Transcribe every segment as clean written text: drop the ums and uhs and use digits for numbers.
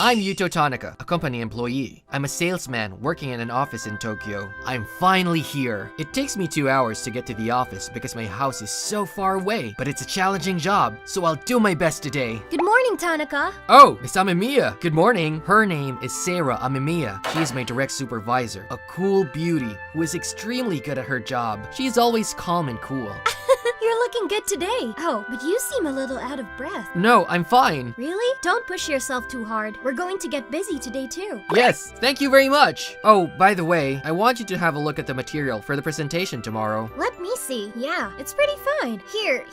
I'm Yuto Tanaka, a company employee. I'm a salesman working in an office in Tokyo. I'm finally here. It takes me 2 hours to get to the office because my house is so far away, but it's a challenging job, so I'll do my best today. Good morning, Tanaka. Oh, Miss Amemiya. Good morning. Her name is Sarah Amemiya. She is my direct supervisor, a cool beauty who is extremely good at her job. She is always calm and cool. You're looking good today. Oh, but you seem a little out of breath. No, I'm fine. Really? Don't push yourself too hard. We're going to get busy today too. Yes, thank you very much. Oh, by the way, I want you to have a look at the material for the presentation tomorrow. Let me see. Yeah, it's pretty fine. Here,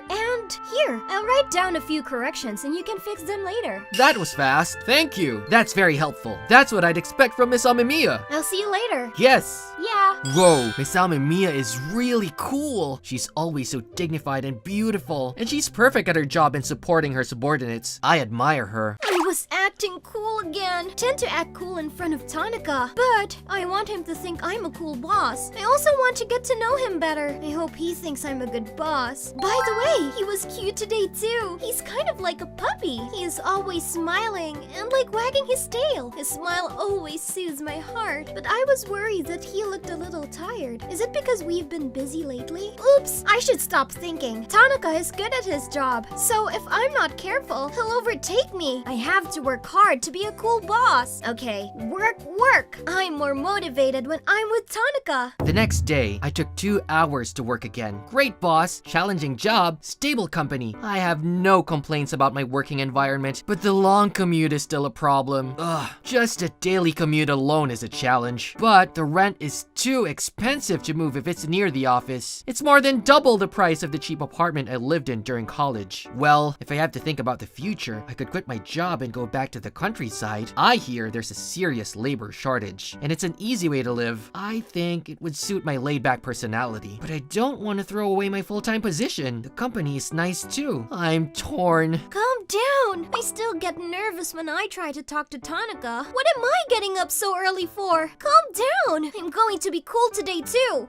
and here. I'll write down a few corrections and you can fix them later. That was fast. Thank you. That's very helpful. That's what I'd expect from Miss Amemiya. I'll see you later. Yes. Yeah. Whoa, Miss Amemiya is really cool. She's always so dignified and beautiful, and she's perfect at her job in supporting her subordinates. I admire her. I was acting cool again. Tend to act cool in front of Tanaka, but I want him to think I'm a cool boss. I also want to get to know him better. I hope he thinks I'm a good boss. By the way, he was cute today too. He's kind of like a puppy. He is always smiling and like wagging his tail. His smile always soothes my heart, but I was worried that he looked a little tired. Is it because we've been busy lately? Oops, I should stop thinking. Tanaka is good at his job, so if I'm not careful, he'll overtake me. I have to work hard to be a cool boss. Okay, work. I'm more motivated when I'm with Tanaka. The next day, I took 2 hours to work again. Great boss, challenging job, stable company. I have no complaints about my working environment, but the long commute is still a problem. Ugh, just a daily commute alone is a challenge. But the rent is too expensive to move if it's near the office. It's more than double the price of the cheap apartment I lived in during college. Well, if I have to think about the future, I could quit my job and go back to the countryside. I hear there's a serious labor shortage, and it's an easy way to live. I think it would suit my laid-back personality, but I don't want to throw away my full-time position. The company is nice too. I'm torn. Calm down. I still get nervous when I try to talk to Tanaka. What am I getting up so early for? Calm down. I'm going to be cool today too.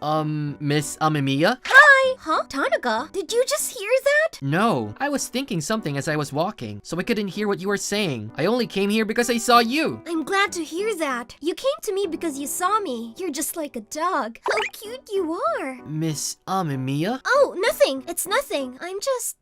Miss Amemiya? Hi. Huh? Tanaka? Did you just hear that? No, I was thinking something as I was walking, so I couldn't hear what you were saying. I only came here because I saw you. I'm glad to hear that. You came to me because you saw me. You're just like a dog. How cute you are. Miss Amemiya? Oh, nothing. It's nothing. I'm just,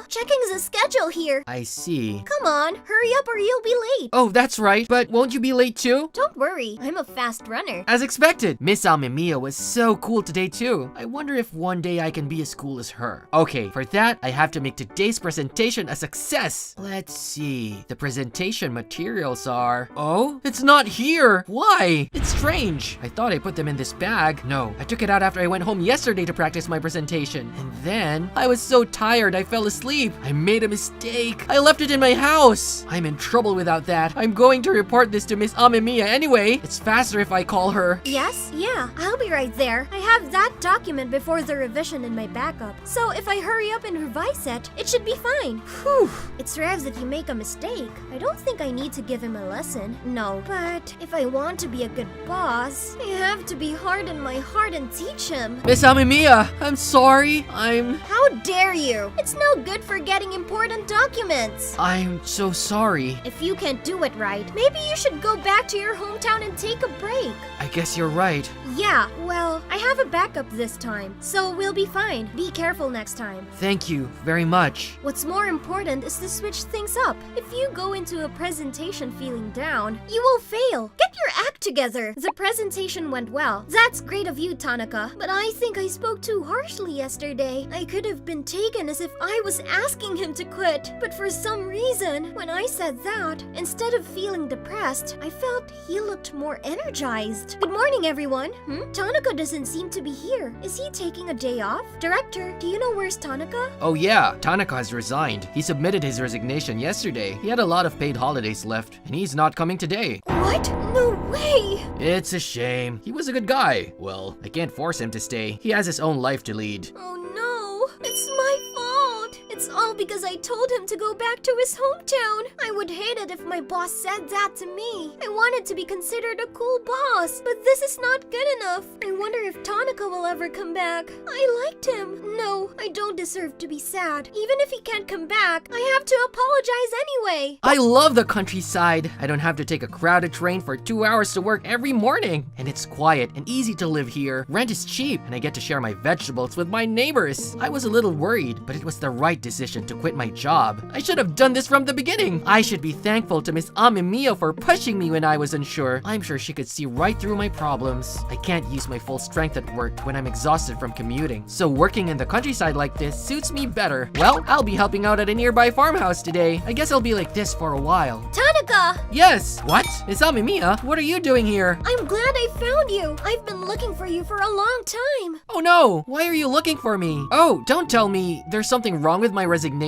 checking the schedule here. I see. Come on, hurry up or you'll be late. Oh, that's right, but won't you be late too? Don't worry, I'm a fast runner. As expected, Miss Amemiya was so cool today too. I wonder if one day I can be as cool as her. Okay, for that, I have to make today's presentation a success. Let's see. The presentation materials are... Oh, it's not here. Why? It's strange. I thought I put them in this bag. No, I took it out after I went home yesterday to practice my presentation. And then, I was so tired I fell asleep. I made a mistake. I left it in my house. I'm in trouble without that. I'm going to report this to Miss Amemiya anyway. It's faster if I call her. Yes? Yeah, I'll be right there. I have that document before the revision in my backup. So if I hurry up and revise it, it should be fine. Whew. It's rare that you make a mistake. I don't think I need to give him a lesson. No. But if I want to be a good boss, I have to be hard on my heart and teach him. Miss Amemiya, I'm sorry. How dare you? It's no good forgetting important documents. I'm so sorry. If you can't do it right, maybe you should go back to your hometown and take a break. I guess you're right. Yeah, well, I have a backup this time, so we'll be fine. Be careful next time. Thank you very much. What's more important is to switch things up. If you go into a presentation feeling down, you will fail. Get your act together. The presentation went well. That's great of you, Tanaka, but I think I spoke too harshly yesterday. I could have been taken as if I was asking him to quit, but for some reason, when I said that, instead of feeling depressed, I felt he looked more energized. Good morning, everyone. Tanaka doesn't seem to be here. Is he taking a day off? Director, do you know where's Tanaka? Oh yeah, Tanaka has resigned. He submitted his resignation yesterday. He had a lot of paid holidays left, and he's not coming today. What? No way! It's a shame. He was a good guy. Well, I can't force him to stay. He has his own life to lead. Oh no, it's my fault. It's all because I told him to go back to his hometown. I would hate it if my boss said that to me. I wanted to be considered a cool boss, but this is not good enough. I wonder if Tanaka will ever come back. I liked him. No, I don't deserve to be sad. Even if he can't come back, I have to apologize anyway. I love the countryside. I don't have to take a crowded train for 2 hours to work every morning. And it's quiet and easy to live here. Rent is cheap, and I get to share my vegetables with my neighbors. I was a little worried, but it was the right decision to quit my job. I should have done this from the beginning. I should be thankful to Miss Amemiya for pushing me when I was unsure. I'm sure she could see right through my problems. I can't use my full strength at work when I'm exhausted from commuting. So working in the countryside like this suits me better. Well, I'll be helping out at a nearby farmhouse today. I guess I'll be like this for a while. Tanaka! Yes! What? Miss Amemiya, what are you doing here? I'm glad I found you. I've been looking for you for a long time. Oh no! Why are you looking for me? Oh, don't tell me there's something wrong with my resignation?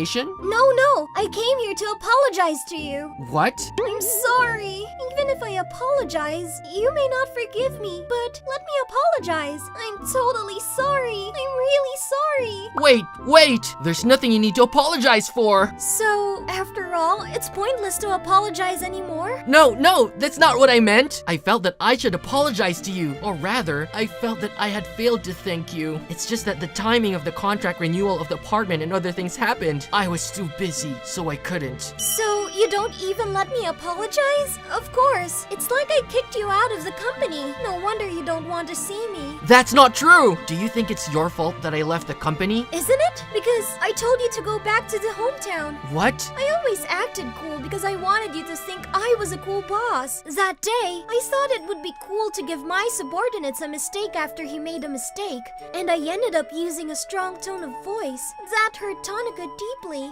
No, I came here to apologize to you. What? I'm sorry. Even if I apologize, you may not forgive me, but let me apologize. I'm totally sorry. I'm really sorry. Wait! There's nothing you need to apologize for! So, after all, it's pointless to apologize anymore? No, that's not what I meant! I felt that I should apologize to you, or rather, I felt that I had failed to thank you. It's just that the timing of the contract renewal of the apartment and other things happened. I was too busy, so I couldn't. So, you don't even let me apologize? Of course. It's like I kicked you out of the company. No wonder you don't want to see me. That's not true! Do you think it's your fault that I left the company? Isn't it? Because I told you to go back to the hometown. What? I always acted cool because I wanted you to think I was a cool boss. That day, I thought it would be cool to give my subordinates a mistake after he made a mistake, and I ended up using a strong tone of voice. That hurt Tanaka deeply.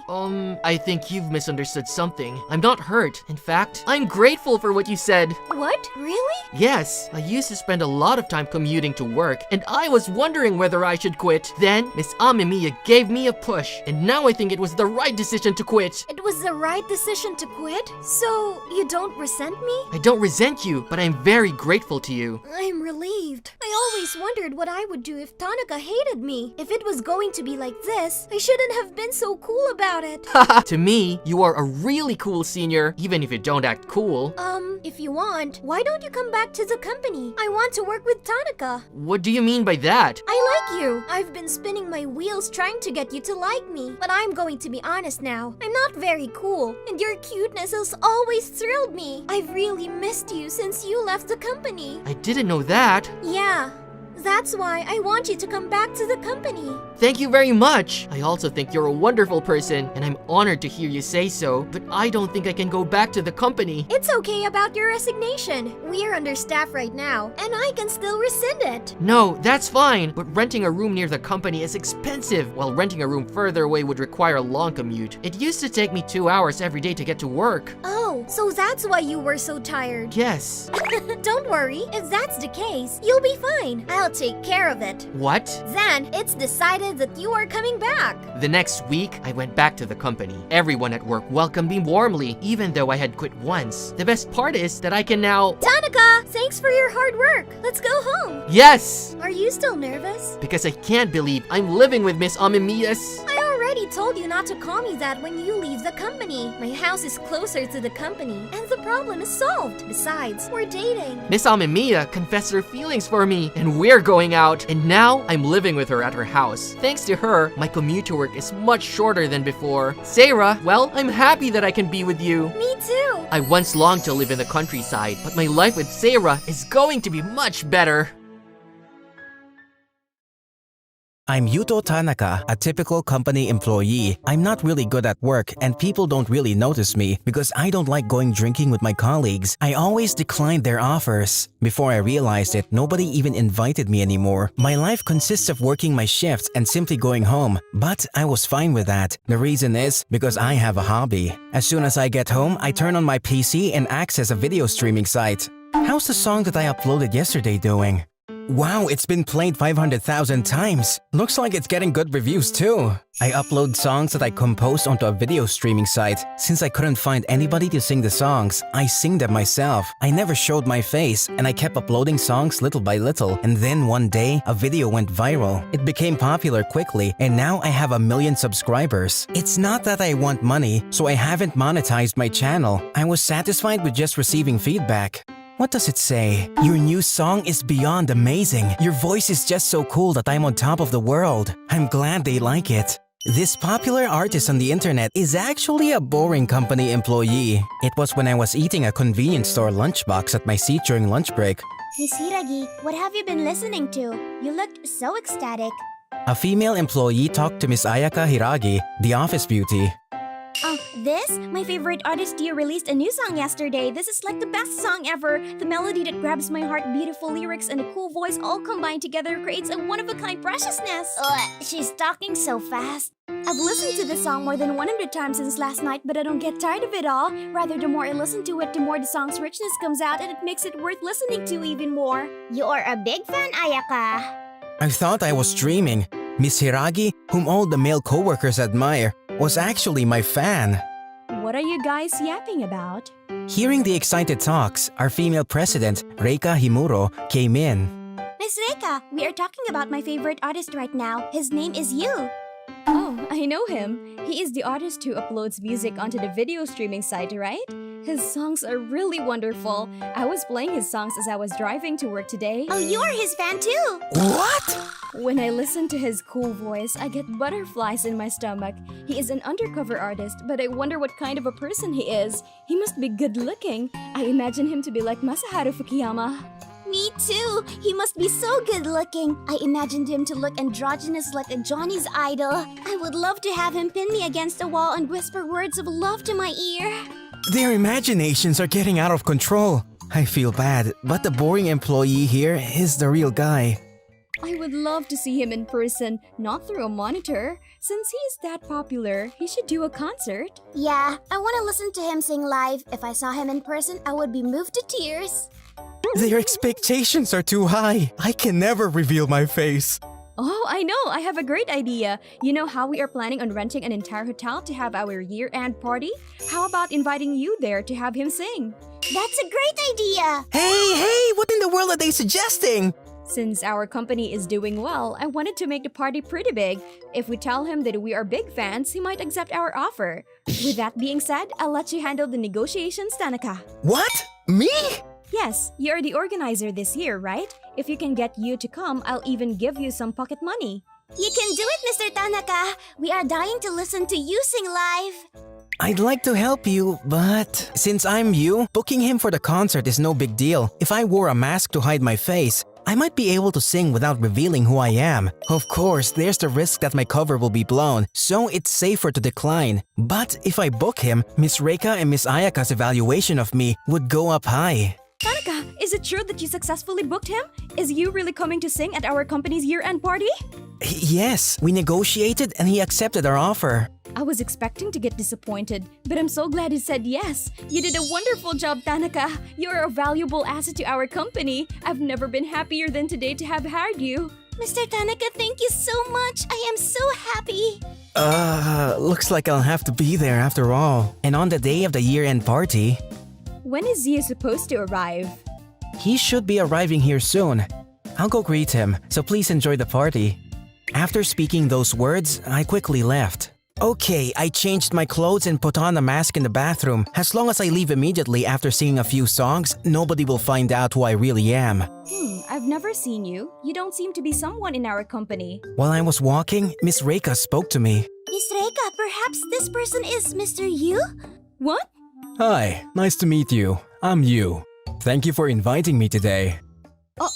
I think you've misunderstood something. I'm not hurt. In fact, I'm grateful for what you said. What? Really? Yes, I used to spend a lot of time commuting to work, and I was wondering whether I should quit. Then, Miss Amemiya gave me a push, and now I think it was the right decision to quit. It was the right decision to quit? So, you don't resent me? I don't resent you, but I'm very grateful to you. I'm relieved. I always wondered what I would do if Tanaka hated me. If it was going to be like this, I shouldn't have been so cool about it. Haha, to me, you are a really cool senior, even if you don't act cool. If you want, why don't you come back to the company? I want to work with Tanaka. What do you mean by that? I like you. I've been spinning my wheels trying to get you to like me. But I'm going to be honest now. I'm not very cool, and your cuteness has always thrilled me. I've really missed you since you left the company. I didn't know that. Yeah. That's why I want you to come back to the company. Thank you very much. I also think you're a wonderful person, and I'm honored to hear you say so, but I don't think I can go back to the company. It's okay about your resignation. We're understaffed right now, and I can still rescind it. No, that's fine, but renting a room near the company is expensive, while renting a room further away would require a long commute. It used to take me 2 hours every day to get to work. Oh, so that's why you were so tired. Yes. Don't worry, if that's the case, you'll be fine. I'll take care of it. What? Then, it's decided that you are coming back. The next week, I went back to the company. Everyone at work welcomed me warmly, even though I had quit once. The best part is that I can now— Tanaka, thanks for your hard work. Let's go home. Yes! Are you still nervous? Because I can't believe I'm living with Miss Amemiya. I already told you not to call me that when you leave the company. My house is closer to the company, and the problem is solved. Besides, we're dating. Miss Amemiya confessed her feelings for me, and we're going out, and now I'm living with her at her house. Thanks to her, my commute to work is much shorter than before. Sarah, well, I'm happy that I can be with you. Me too. I once longed to live in the countryside, but my life with Sarah is going to be much better. I'm Yuto Tanaka, a typical company employee. I'm not really good at work and people don't really notice me because I don't like going drinking with my colleagues. I always decline their offers. Before I realized it, nobody even invited me anymore. My life consists of working my shifts and simply going home, but I was fine with that. The reason is because I have a hobby. As soon as I get home, I turn on my PC and access a video streaming site. How's the song that I uploaded yesterday doing? Wow, it's been played 500,000 times. Looks like it's getting good reviews too. I upload songs that I composed onto a video streaming site. Since I couldn't find anybody to sing the songs, I sing them myself. I never showed my face, and I kept uploading songs little by little. And then one day, a video went viral. It became popular quickly, and now I have 1 million subscribers. It's not that I want money, so I haven't monetized my channel. I was satisfied with just receiving feedback. What does it say? Your new song is beyond amazing. Your voice is just so cool that I'm on top of the world. I'm glad they like it. This popular artist on the internet is actually a boring company employee. It was when I was eating a convenience store lunchbox at my seat during lunch break. Miss Hiragi, what have you been listening to? You looked so ecstatic. A female employee talked to Miss Ayaka Hiragi, the office beauty. Oh, this? My favorite artist you released a new song yesterday. This is like the best song ever. The melody that grabs my heart, beautiful lyrics, and a cool voice all combined together creates a one-of-a-kind preciousness. She's talking so fast. I've listened to this song more than 100 times since last night, but I don't get tired of it all. Rather, the more I listen to it, the more the song's richness comes out, and it makes it worth listening to even more. You're a big fan, Ayaka. I thought I was dreaming. Miss Hiragi, whom all the male coworkers admire, was actually my fan. What are you guys yapping about? Hearing the excited talks, our female president, Reika Himuro, came in. Miss Reika, we are talking about my favorite artist right now. His name is you. Oh, I know him. He is the artist who uploads music onto the video streaming site, right? His songs are really wonderful. I was playing his songs as I was driving to work today. Oh, you're his fan too. What? When I listen to his cool voice, I get butterflies in my stomach. He is an undercover artist, but I wonder what kind of a person he is. He must be good looking. I imagine him to be like Masaharu Fukuyama. Me too. He must be so good looking. I imagined him to look androgynous like a Johnny's idol. I would love to have him pin me against a wall and whisper words of love to my ear. Their imaginations are getting out of control. I feel bad, but the boring employee here is the real guy. I would love to see him in person, not through a monitor. Since he's that popular, he should do a concert. Yeah, I want to listen to him sing live. If I saw him in person, I would be moved to tears. Their expectations are too high. I can never reveal my face. Oh, I know! I have a great idea! You know how we are planning on renting an entire hotel to have our year-end party? How about inviting you there to have him sing? That's a great idea! Hey, what in the world are they suggesting? Since our company is doing well, I wanted to make the party pretty big. If we tell him that we are big fans, he might accept our offer. With that being said, I'll let you handle the negotiations, Tanaka. What? Me? Yes, you're the organizer this year, right? If you can get you to come, I'll even give you some pocket money. You can do it, Mr. Tanaka! We are dying to listen to you sing live! I'd like to help you, but since I'm you, booking him for the concert is no big deal. If I wore a mask to hide my face, I might be able to sing without revealing who I am. Of course, there's the risk that my cover will be blown, so it's safer to decline. But if I book him, Miss Reika and Miss Ayaka's evaluation of me would go up high. Tanaka, is it true that you successfully booked him? Is you really coming to sing at our company's year-end party? Yes, we negotiated and he accepted our offer. I was expecting to get disappointed, but I'm so glad he said yes. You did a wonderful job, Tanaka. You're a valuable asset to our company. I've never been happier than today to have hired you. Mr. Tanaka, thank you so much. I am so happy. Looks like I'll have to be there after all. And on the day of the year-end party, When is Zia supposed to arrive? he should be arriving here soon. I'll go greet him, so please enjoy the party. After speaking those words, I quickly left. Okay, I changed my clothes and put on a mask in the bathroom. As long as I leave immediately after singing a few songs, nobody will find out who I really am. I've never seen you. You don't seem to be someone in our company. While I was walking, Miss Reika spoke to me. Miss Reika, perhaps this person is Mr. Yu? What? Hi, nice to meet you. I'm Yu. Thank you for inviting me today. Oh,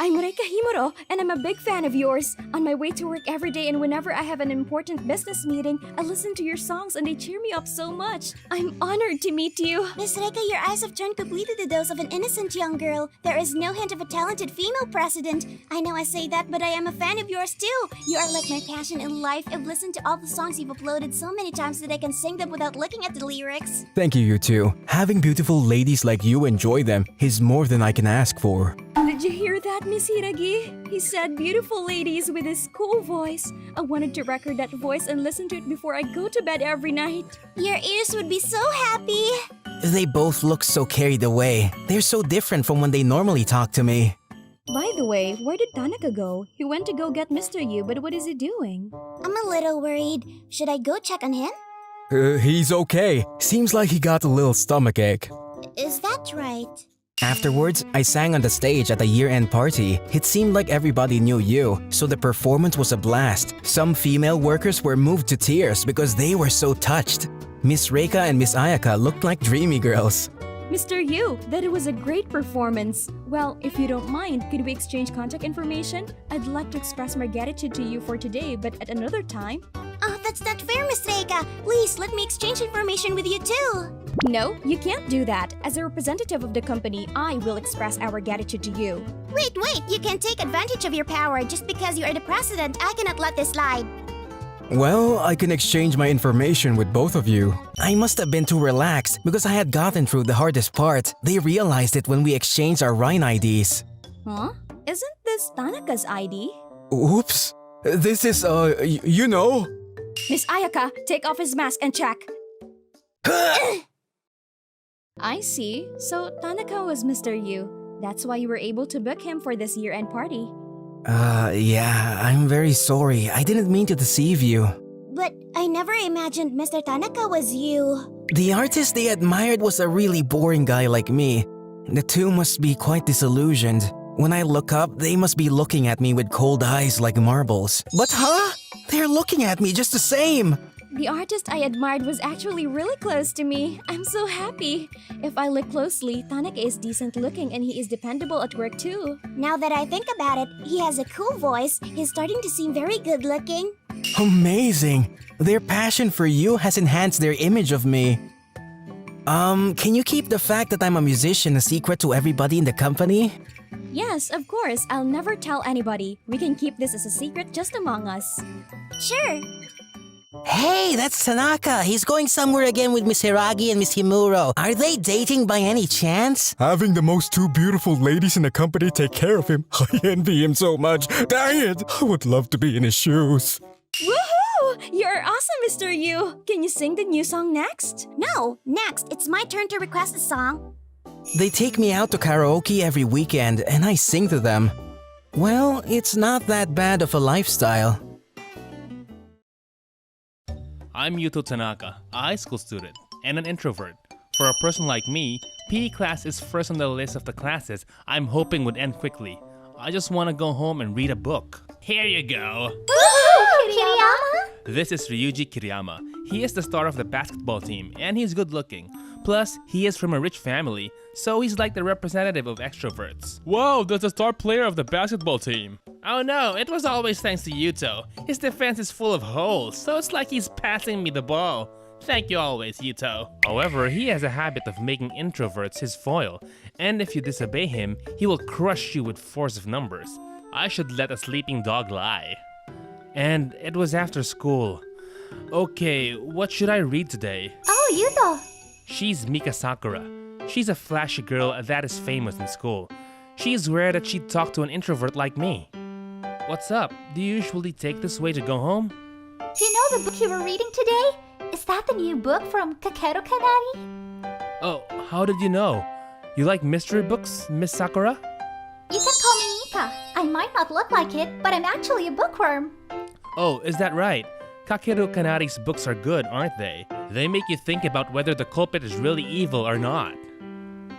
I'm Reika Himuro, and I'm a big fan of yours. On my way to work every day and whenever I have an important business meeting, I listen to your songs and they cheer me up so much. I'm honored to meet you. Miss Reika, your eyes have turned completely to those of an innocent young girl. There is no hint of a talented female president. I know I say that, but I am a fan of yours too. You are like my passion in life. I've listened to all the songs you've uploaded so many times that I can sing them without looking at the lyrics. Thank you, you two. Having beautiful ladies like you enjoy them is more than I can ask for. Did you hear that? that, Miss Hiragi? He said beautiful ladies with his cool voice. I wanted to record that voice and listen to it before I go to bed every night. Your ears would be so happy. They both look so carried away. They're so different from when they normally talk to me. By the way, where did Tanaka go? He went to go get Mr. Yu, but what is he doing? I'm a little worried. Should I go check on him? He's okay. Seems like he got a little stomachache. Is that right? Afterwards, I sang on the stage at a year-end party. It seemed like everybody knew you, so the performance was a blast. Some female workers were moved to tears because they were so touched. Miss Reika and Miss Ayaka looked like dreamy girls. Mr. Yu, that was a great performance. Well, if you don't mind, could we exchange contact information? I'd like to express my gratitude to you for today, but at another time. Oh, that's not fair, Miss Reika. Please, let me exchange information with you too. No, you can't do that. As a representative of the company, I will express our gratitude to you. Wait, you can take advantage of your power just because you are the president. I cannot let this slide. Well, I can exchange my information with both of you. I must have been too relaxed because I had gotten through the hardest part. They realized it when we exchanged our Rhine IDs. Huh? Isn't this Tanaka's ID? Oops. This is, you know. Miss Ayaka, take off his mask and check. I see. So Tanaka was Mr. Yu. That's why you were able to book him for this year-end party. Yeah, I'm very sorry. I didn't mean to deceive you. But I never imagined Mr. Tanaka was you. The artist they admired was a really boring guy like me. The two must be quite disillusioned. When I look up, they must be looking at me with cold eyes like marbles. But they're looking at me just the same. The artist I admired was actually really close to me. I'm so happy. If I look closely, Tanaka is decent looking and he is dependable at work too. Now that I think about it, he has a cool voice. He's starting to seem very good looking. Amazing. Their passion for you has enhanced their image of me. Can you keep the fact that I'm a musician a secret to everybody in the company? Yes, of course. I'll never tell anybody. We can keep this as a secret just among us. Sure. Hey, that's Tanaka. He's going somewhere again with Miss Hiragi and Miss Himuro. Are they dating by any chance? Having the most two beautiful ladies in the company take care of him. I envy him so much. Dang it! I would love to be in his shoes. Woohoo! You're awesome, Mr. Yu. Can you sing the new song next? No, next, it's my turn to request a song. They take me out to karaoke every weekend and I sing to them. Well, it's not that bad of a lifestyle. I'm Yuto Tanaka, a high school student and an introvert. For a person like me, PE class is first on the list of the classes I'm hoping would end quickly. I just want to go home and read a book. Here you go! Woohoo! Kiriyama? This is Ryuji Kiriyama. He is the star of the basketball team and he's good looking. Plus, he is from a rich family, so he's like the representative of extroverts. Whoa, that's the star player of the basketball team. Oh no, it was always thanks to Yuto. His defense is full of holes, so it's like he's passing me the ball. Thank you always, Yuto. However, he has a habit of making introverts his foil, and if you disobey him, he will crush you with force of numbers. I should let a sleeping dog lie. And it was after school. Okay, what should I read today? Oh, Yuto. She's Mika Sakura. She's a flashy girl that is famous in school. She's rare that she'd talk to an introvert like me. What's up? Do you usually take this way to go home? Do you know the book you were reading today? Is that the new book from Kakeru Kanari? Oh, how did you know? You like mystery books, Miss Sakura? You can call me Mika. I might not look like it, but I'm actually a bookworm. Oh, is that right? Kakeru Kanari's books are good, aren't they? They make you think about whether the culprit is really evil or not.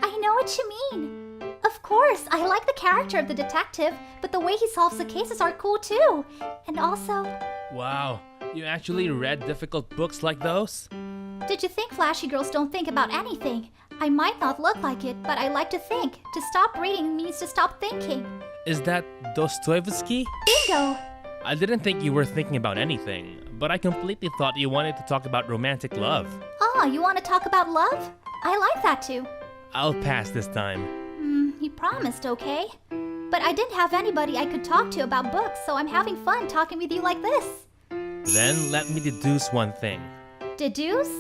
I know what you mean. Of course, I like the character of the detective, but the way he solves the cases are cool too. And also... Wow, you actually read difficult books like those? Did you think flashy girls don't think about anything? I might not look like it, but I like to think. To stop reading means to stop thinking. Is that Dostoevsky? Bingo! I didn't think you were thinking about anything, but I completely thought you wanted to talk about romantic love. Oh, you want to talk about love? I like that too. I'll pass this time. You promised, okay? But I didn't have anybody I could talk to about books, so I'm having fun talking with you like this. Then let me deduce one thing. Deduce?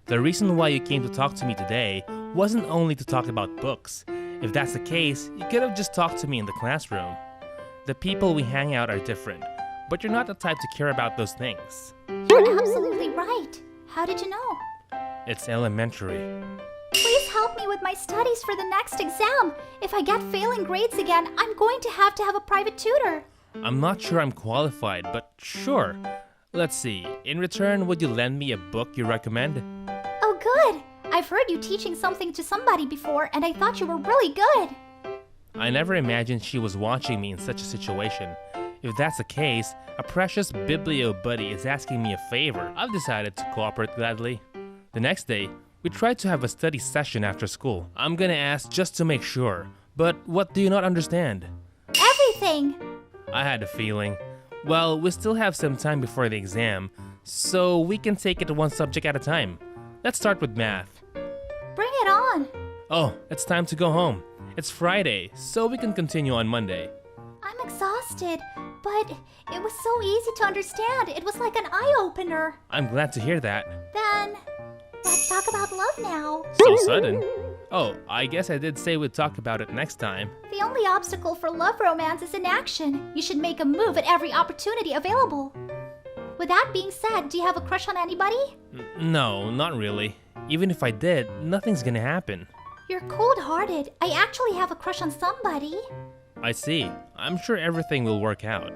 The reason why you came to talk to me today wasn't only to talk about books. If that's the case, you could have just talked to me in the classroom. The people we hang out are different, but you're not the type to care about those things. You're absolutely right. How did you know? It's elementary. Please help me with my studies for the next exam. If I get failing grades again, I'm going to have a private tutor. I'm not sure I'm qualified, but sure. Let's see. In return, would you lend me a book you recommend? Oh, good. I've heard you teaching something to somebody before, and I thought you were really good. I never imagined she was watching me in such a situation. If that's the case, a precious biblio buddy is asking me a favor. I've decided to cooperate gladly. The next day, we tried to have a study session after school. I'm gonna ask just to make sure, but what do you not understand? Everything. I had a feeling. Well, we still have some time before the exam, so we can take it one subject at a time. Let's start with math. Bring it on. Oh, it's time to go home. It's Friday, so we can continue on Monday. I'm exhausted, but it was so easy to understand. It was like an eye-opener. I'm glad to hear that. Then, let's talk about love now. So sudden. Oh, I guess I did say we'd talk about it next time. The only obstacle for love romance is inaction. You should make a move at every opportunity available. With that being said, do you have a crush on anybody? No, not really. Even if I did, nothing's gonna happen. You're cold-hearted. I actually have a crush on somebody. I see. I'm sure everything will work out.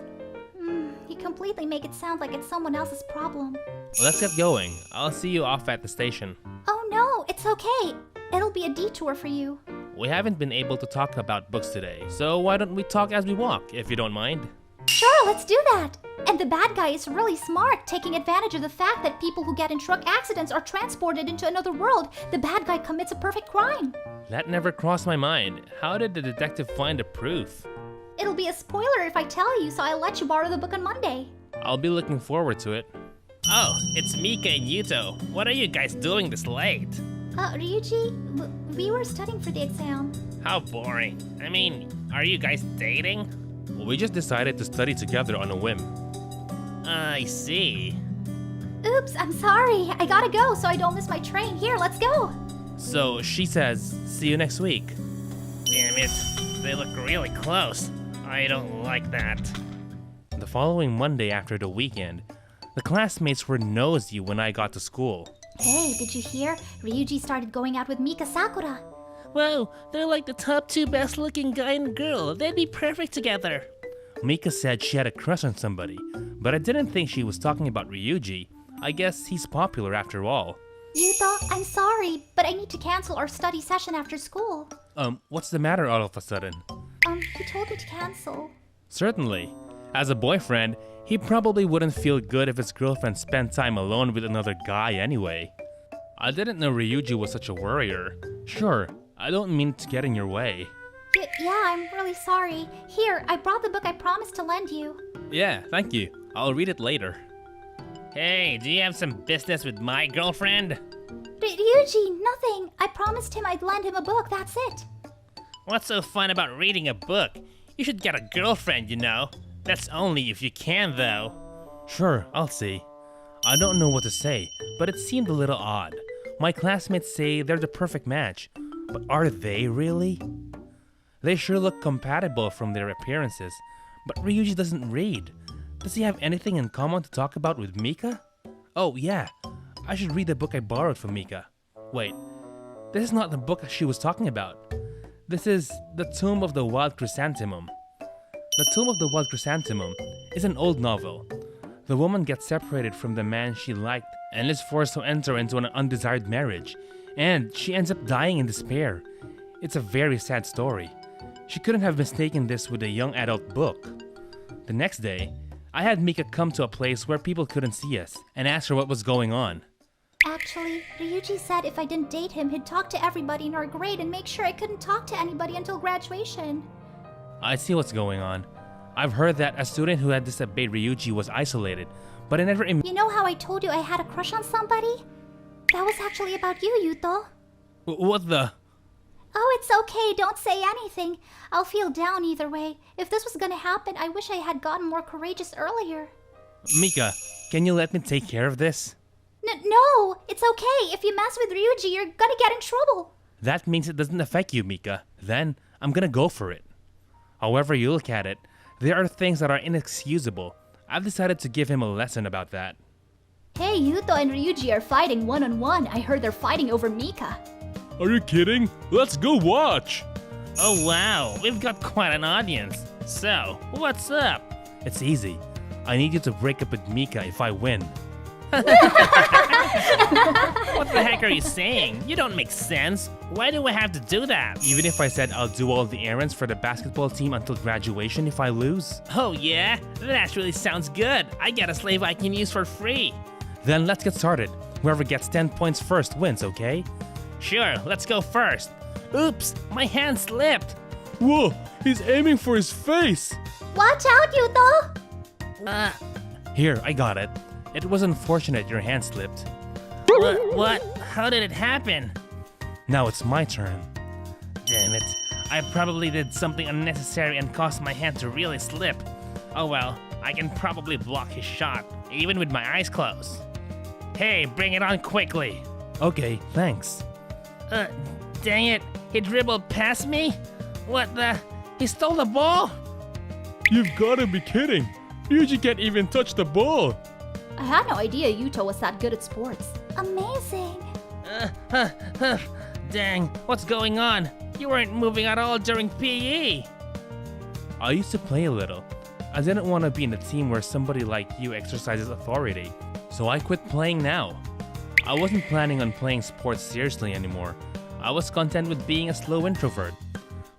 You completely make it sound like it's someone else's problem. Let's get going. I'll see you off at the station. Oh no, it's okay. It'll be a detour for you. We haven't been able to talk about books today, so why don't we talk as we walk, if you don't mind? Sure, let's do that. And the bad guy is really smart, taking advantage of the fact that people who get in truck accidents are transported into another world. The bad guy commits a perfect crime. That never crossed my mind. How did the detective find the proof? It'll be a spoiler if I tell you, so I'll let you borrow the book on Monday. I'll be looking forward to it. Oh, it's Mika and Yuto. What are you guys doing this late? Ryuji, we were studying for the exam. How boring. I mean, are you guys dating? We just decided to study together on a whim. I see. Oops, I'm sorry. I gotta go so I don't miss my train. Here, let's go. So she says, see you next week. Damn it. They look really close. I don't like that. The following Monday after the weekend, the classmates were nosy when I got to school. Hey, did you hear? Ryuji started going out with Mika Sakura. Whoa, they're like the top two best looking guy and girl. They'd be perfect together. Mika said she had a crush on somebody, but I didn't think she was talking about Ryuji. I guess he's popular after all. Yuto, I'm sorry, but I need to cancel our study session after school. What's the matter all of a sudden? He told me to cancel. Certainly. As a boyfriend, he probably wouldn't feel good if his girlfriend spent time alone with another guy anyway. I didn't know Ryuji was such a worrier. Sure, I don't mean to get in your way. Yeah, I'm really sorry. Here, I brought the book I promised to lend you. Yeah, thank you. I'll read it later. Hey, do you have some business with my girlfriend? Ryuji, nothing. I promised him I'd lend him a book, that's it. What's so fun about reading a book? You should get a girlfriend, you know. That's only if you can, though. Sure, I'll see. I don't know what to say, but it seemed a little odd. My classmates say they're the perfect match, but are they really? They sure look compatible from their appearances, but Ryuji doesn't read. Does he have anything in common to talk about with Mika? Oh yeah, I should read the book I borrowed from Mika. Wait, this is not the book she was talking about. This is The Tomb of the Wild Chrysanthemum. The Tomb of the Wild Chrysanthemum is an old novel. The woman gets separated from the man she liked and is forced to enter into an undesired marriage, and she ends up dying in despair. It's a very sad story. She couldn't have mistaken this with a young adult book. The next day, I had Mika come to a place where people couldn't see us and asked her what was going on. Actually, Ryuji said if I didn't date him, he'd talk to everybody in our grade and make sure I couldn't talk to anybody until graduation. I see what's going on. I've heard that a student who had disobeyed Ryuji was isolated, but I never You know how I told you I had a crush on somebody? That was actually about you, Yuto. What the? Oh, it's okay. Don't say anything. I'll feel down either way. If this was gonna happen, I wish I had gotten more courageous earlier. Mika, can you let me take care of this? No, it's okay. If you mess with Ryuji, you're gonna get in trouble. That means it doesn't affect you, Mika. Then, I'm gonna go for it. However you look at it, there are things that are inexcusable. I've decided to give him a lesson about that. Hey, Yuto and Ryuji are fighting one-on-one. I heard they're fighting over Mika. Are you kidding? Let's go watch! Oh wow, we've got quite an audience. So, what's up? It's easy. I need you to break up with Mika if I win. What the heck are you saying? You don't make sense. Why do I have to do that? Even if I said I'll do all the errands for the basketball team until graduation if I lose? Oh yeah? That really sounds good. I got a slave I can use for free. Then let's get started. Whoever gets 10 points first wins, okay? Sure, let's go first. Oops, my hand slipped. Whoa, he's aiming for his face! Watch out, Yuto! Here, I got it. It was unfortunate your hand slipped. What? How did it happen? Now it's my turn. Damn it. I probably did something unnecessary and caused my hand to really slip. Oh well, I can probably block his shot, even with my eyes closed. Hey, bring it on quickly. Okay, thanks. Dang it. He dribbled past me? What the? He stole the ball? You've gotta be kidding. Ryuji can't even touch the ball. I had no idea Yuto was that good at sports. Amazing. Dang, what's going on? You weren't moving at all during PE. I used to play a little. I didn't want to be in a team where somebody like you exercises authority, so I quit playing now. I wasn't planning on playing sports seriously anymore. I was content with being a slow introvert.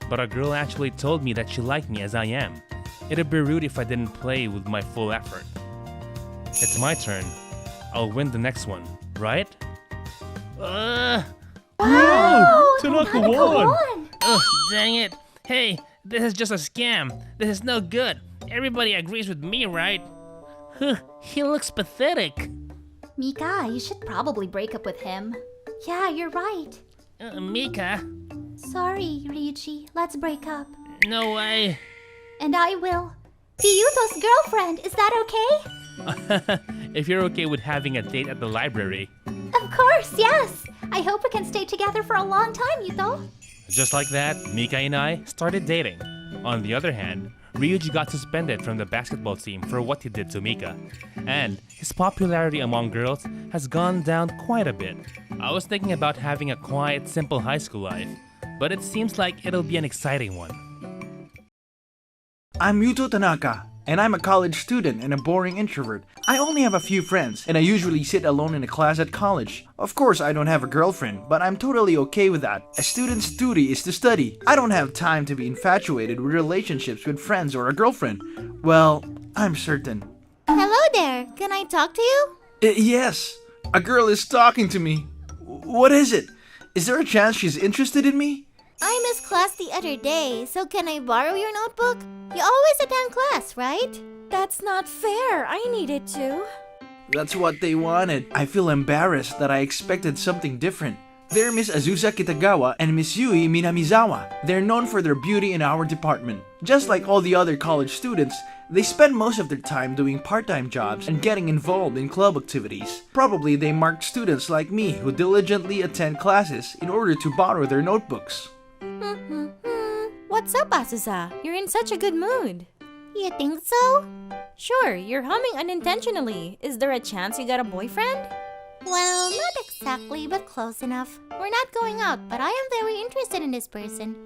But a girl actually told me that she liked me as I am. It'd be rude if I didn't play with my full effort. It's my turn. I'll win the next one, right? Wow! Tanaka won! Ugh, dang it. Hey, this is just a scam. This is no good. Everybody agrees with me, right? He looks pathetic. Mika, you should probably break up with him. Yeah, you're right. Mika? Sorry, Ryuji. Let's break up. No way. And I will be Yuto's girlfriend. Is that okay? If you're okay with having a date at the library. Of course, yes. I hope we can stay together for a long time, Yuto. Just like that, Mika and I started dating. On the other hand, Ryuji got suspended from the basketball team for what he did to Mika. And his popularity among girls has gone down quite a bit. I was thinking about having a quiet, simple high school life, but it seems like it'll be an exciting one. I'm Yuto Tanaka, and I'm a college student and a boring introvert. I only have a few friends, and I usually sit alone in a class at college. Of course, I don't have a girlfriend, but I'm totally okay with that. A student's duty is to study. I don't have time to be infatuated with relationships with friends or a girlfriend. Well, I'm certain. Hello there. Can I talk to you? Yes, a girl is talking to me. What is it? Is there a chance she's interested in me? I missed class the other day, so can I borrow your notebook? You always attend class, right? That's not fair. I needed to. That's what they wanted. I feel embarrassed that I expected something different. They're Miss Azusa Kitagawa and Miss Yui Minamizawa. They're known for their beauty in our department. Just like all the other college students, they spend most of their time doing part-time jobs and getting involved in club activities. Probably they marked students like me who diligently attend classes in order to borrow their notebooks. What's up, Azusa? You're in such a good mood. You think so? Sure, you're humming unintentionally. Is there a chance you got a boyfriend? Well, not exactly, but close enough. We're not going out, but I am very interested in this person.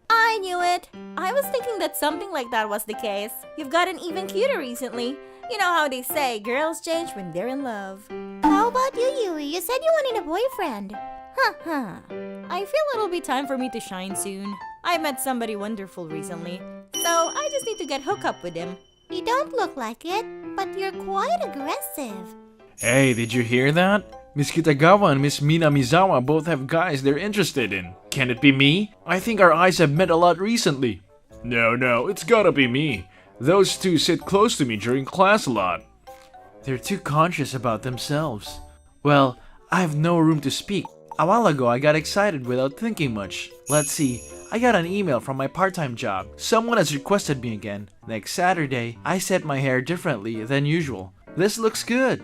I knew it. I was thinking that something like that was the case. You've gotten even cuter recently. You know how they say girls change when they're in love. How about you, Yui? You said you wanted a boyfriend. I feel it'll be time for me to shine soon. I met somebody wonderful recently, so I just need to get hooked up with him. You don't look like it, but you're quite aggressive. Hey, did you hear that? Miss Kitagawa and Miss Minamizawa both have guys they're interested in. Can it be me? I think our eyes have met a lot recently. No, it's gotta be me. Those two sit close to me during class a lot. They're too conscious about themselves. Well, I have no room to speak. A while ago, I got excited without thinking much. Let's see, I got an email from my part-time job. Someone has requested me again. Next Saturday, I set my hair differently than usual. This looks good.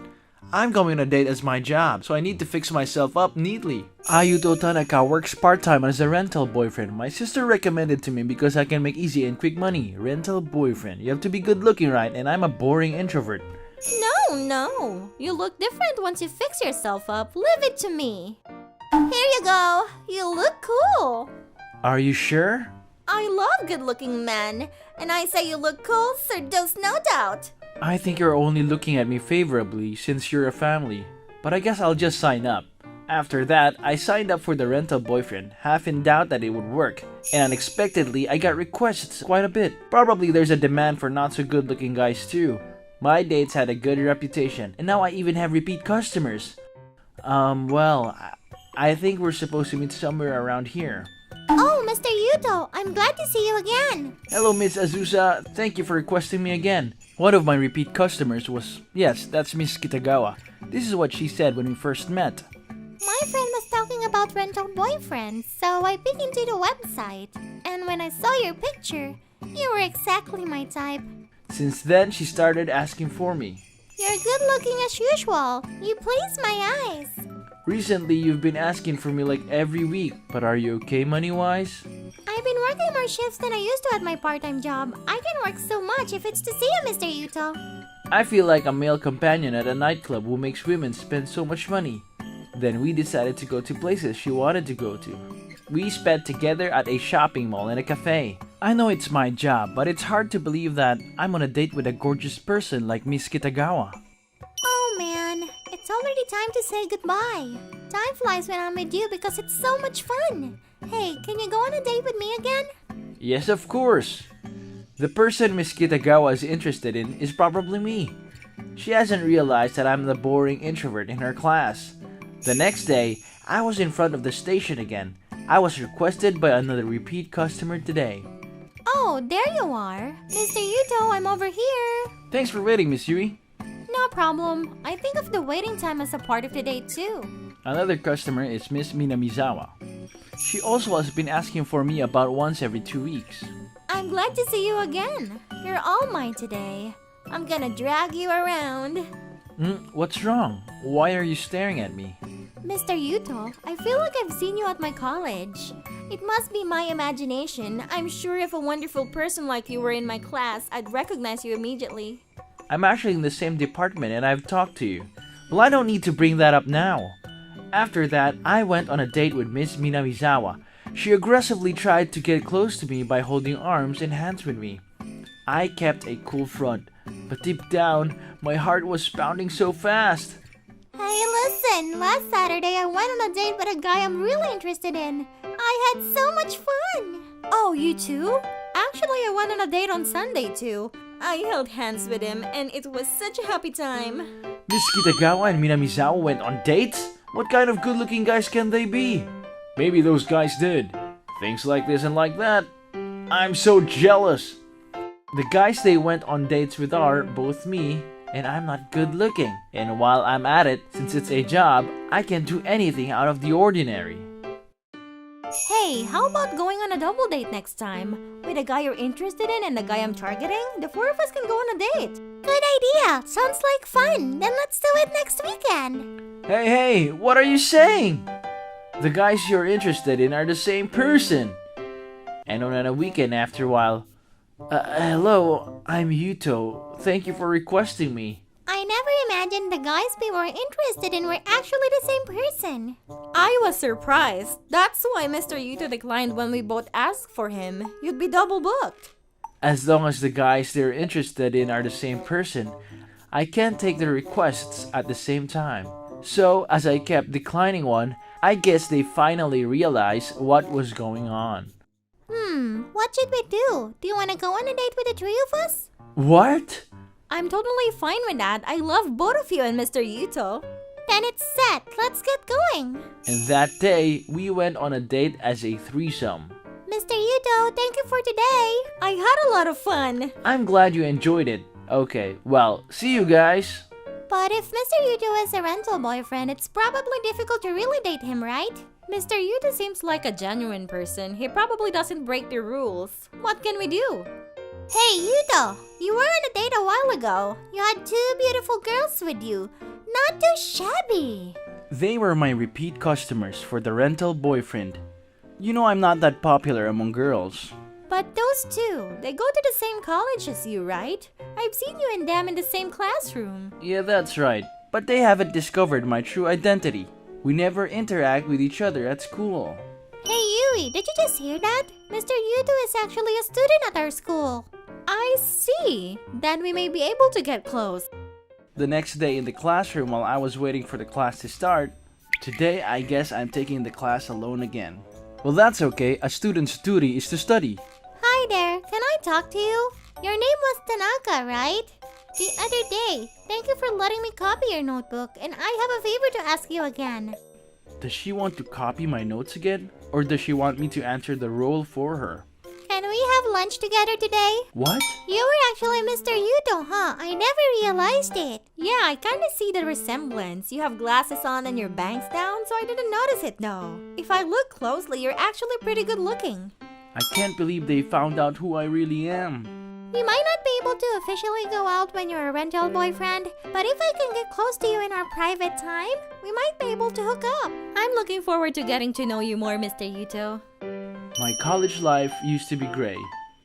I'm going on a date as my job, so I need to fix myself up neatly. Yuto Tanaka works part-time as a rental boyfriend. My sister recommended to me because I can make easy and quick money. Rental boyfriend. You have to be good looking, right? And I'm a boring introvert. No. You look different once you fix yourself up. Leave it to me. Here you go. You look cool. Are you sure? I love good-looking men. And I say you look cool, so there's no doubt. I think you're only looking at me favorably since you're a family. But I guess I'll just sign up. After that, I signed up for the rental boyfriend, half in doubt that it would work. And unexpectedly, I got requests quite a bit. Probably there's a demand for not so good looking guys too. My dates had a good reputation, and now I even have repeat customers. Well, I think we're supposed to meet somewhere around here. Oh, Mr. Yuto, I'm glad to see you again. Hello, Miss Azusa. Thank you for requesting me again. One of my repeat customers was... Yes, that's Miss Kitagawa. This is what she said when we first met. My friend was talking about rental boyfriends, so I peeked into the website. And when I saw your picture, you were exactly my type. Since then, she started asking for me. You're good looking as usual. You please my eyes. Recently, you've been asking for me like every week, but are you okay money-wise? I've been working more shifts than I used to at my part-time job. I can work so much if it's to see you, Mr. Yuto. I feel like a male companion at a nightclub who makes women spend so much money. Then we decided to go to places she wanted to go to. We spent together at a shopping mall and a cafe. I know it's my job, but it's hard to believe that I'm on a date with a gorgeous person like Miss Kitagawa. Oh man, it's already time to say goodbye. Time flies when I'm with you because it's so much fun. Hey, can you go on a date with me again? Yes, of course. The person Miss Kitagawa is interested in is probably me. She hasn't realized that I'm the boring introvert in her class. The next day, I was in front of the station again. I was requested by another repeat customer today. Oh, there you are. Mr. Yuto, I'm over here. Thanks for waiting, Miss Yui. No problem. I think of the waiting time as a part of the date too. Another customer is Miss Minamizawa. She also has been asking for me about once every 2 weeks. I'm glad to see you again. You're all mine today. I'm gonna drag you around. What's wrong? Why are you staring at me? Mr. Yuto, I feel like I've seen you at my college. It must be my imagination. I'm sure if a wonderful person like you were in my class, I'd recognize you immediately. I'm actually in the same department and I've talked to you. Well, I don't need to bring that up now. After that, I went on a date with Miss Minamizawa. She aggressively tried to get close to me by holding arms and hands with me. I kept a cool front, but deep down, my heart was pounding so fast. Hey, listen! Last Saturday, I went on a date with a guy I'm really interested in. I had so much fun! Oh, you too? Actually, I went on a date on Sunday too. I held hands with him and it was such a happy time. Miss Kitagawa and Minamizawa went on dates? What kind of good-looking guys can they be? Maybe those guys did. Things like this and like that. I'm so jealous. The guys they went on dates with are both me, and I'm not good looking. And while I'm at it, since it's a job, I can do anything out of the ordinary. Hey, how about going on a double date next time? With a guy you're interested in and the guy I'm targeting? The four of us can go on a date. Good idea! Sounds like fun! Then let's do it next weekend! Hey, what are you saying? The guys you're interested in are the same person. And on a weekend after a while. Hello, I'm Yuto. Thank you for requesting me. I never imagined the guys we were interested in were actually the same person. I was surprised. That's why Mr. Yuto declined when we both asked for him. You'd be double booked. As long as the guys they're interested in are the same person, I can't take their requests at the same time. So, as I kept declining one, I guess they finally realized what was going on. What should we do? Do you want to go on a date with the three of us? What? I'm totally fine with that. I love both of you and Mr. Yuto. Then it's set. Let's get going. And that day, we went on a date as a threesome. Mr. Yuto, thank you for today. I had a lot of fun. I'm glad you enjoyed it. Okay, well, see you guys. But if Mr. Yuto is a rental boyfriend, it's probably difficult to really date him, right? Mr. Yuto seems like a genuine person. He probably doesn't break the rules. What can we do? Hey, Yuto! You were on a date a while ago. You had two beautiful girls with you. Not too shabby. They were my repeat customers for the rental boyfriend. You know I'm not that popular among girls. But those two, they go to the same college as you, right? I've seen you and them in the same classroom. Yeah, that's right. But they haven't discovered my true identity. We never interact with each other at school. Hey Yui, did you just hear that? Mr. Yuto is actually a student at our school. I see. Then we may be able to get close. The next day in the classroom while I was waiting for the class to start, today I guess I'm taking the class alone again. Well, that's okay. A student's duty is to study. Hi there, can I talk to you? Your name was Tanaka, right? The other day, thank you for letting me copy your notebook, and I have a favor to ask you again. Does she want to copy my notes again? Or does she want me to answer the role for her? Can we have lunch together today? What? You were actually Mr. Yuto, huh? I never realized it. Yeah, I kinda see the resemblance. You have glasses on and your bangs down, so I didn't notice it though. If I look closely, you're actually pretty good looking. I can't believe they found out who I really am. We might not be able to officially go out when you're a rental boyfriend, but if I can get close to you in our private time, we might be able to hook up. I'm looking forward to getting to know you more, Mr. Yuto. My college life used to be gray,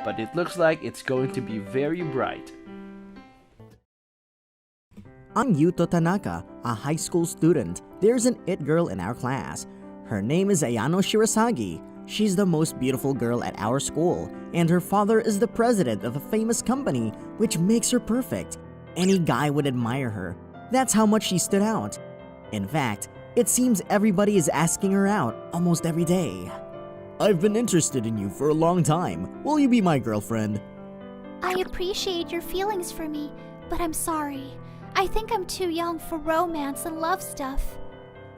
but it looks like it's going to be very bright. I'm Yuto Tanaka, a high school student. There's an it girl in our class. Her name is Ayano Shirasagi. She's the most beautiful girl at our school, and her father is the president of a famous company, which makes her perfect. Any guy would admire her. That's how much she stood out. In fact, it seems everybody is asking her out almost every day. I've been interested in you for a long time. Will you be my girlfriend? I appreciate your feelings for me, but I'm sorry. I think I'm too young for romance and love stuff.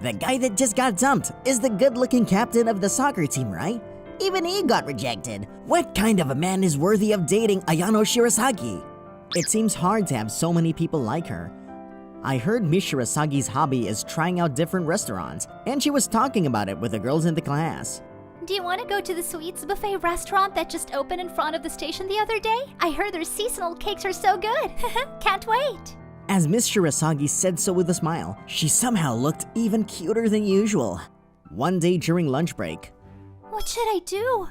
The guy that just got dumped is the good-looking captain of the soccer team, right? Even he got rejected. What kind of a man is worthy of dating Ayano Shirasagi? It seems hard to have so many people like her. I heard Miss Shirasagi's hobby is trying out different restaurants, and she was talking about it with the girls in the class. Do you want to go to the sweets buffet restaurant that just opened in front of the station the other day? I heard their seasonal cakes are so good. Can't wait. As Miss Shirasagi said so with a smile, she somehow looked even cuter than usual. One day during lunch break, What should I do?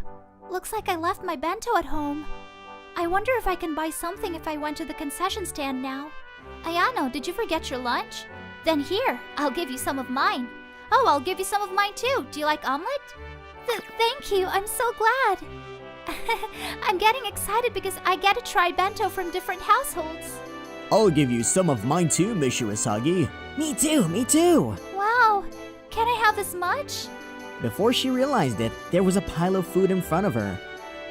Looks like I left my bento at home. I wonder if I can buy something if I went to the concession stand now. Ayano, did you forget your lunch? Then here, I'll give you some of mine. Oh, I'll give you some of mine too. Do you like omelet? Thank you, I'm so glad. I'm getting excited because I get to try bento from different households. I'll give you some of mine too, Miss Shirasagi. Me too. Wow, can I have as much? Before she realized it, there was a pile of food in front of her.